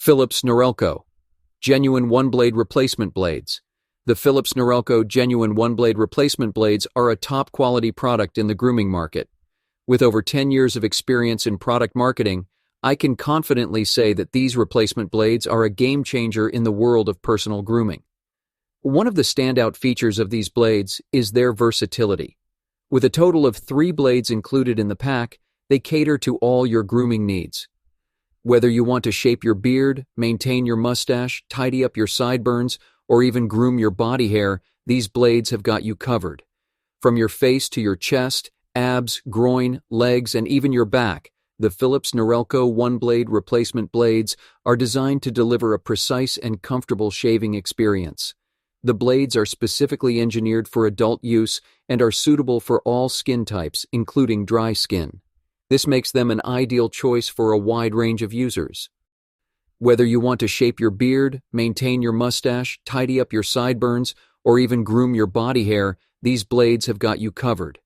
Philips Norelco Genuine OneBlade Replacement Blades. The Philips Norelco Genuine OneBlade Replacement Blades are a top-quality product in the grooming market. With over 10 years of experience in product marketing, I can confidently say that these replacement blades are a game-changer in the world of personal grooming. One of the standout features of these blades is their versatility. With a total of 3 blades included in the pack, they cater to all your grooming needs. Whether you want to shape your beard, maintain your mustache, tidy up your sideburns, or even groom your body hair, these blades have got you covered. From your face to your chest, abs, groin, legs, and even your back, the Philips Norelco OneBlade Replacement Blades are designed to deliver a precise and comfortable shaving experience. The blades are specifically engineered for adult use and are suitable for all skin types, including dry skin. This makes them an ideal choice for a wide range of users. Whether you want to shape your beard, maintain your mustache, tidy up your sideburns, or even groom your body hair, these blades have got you covered.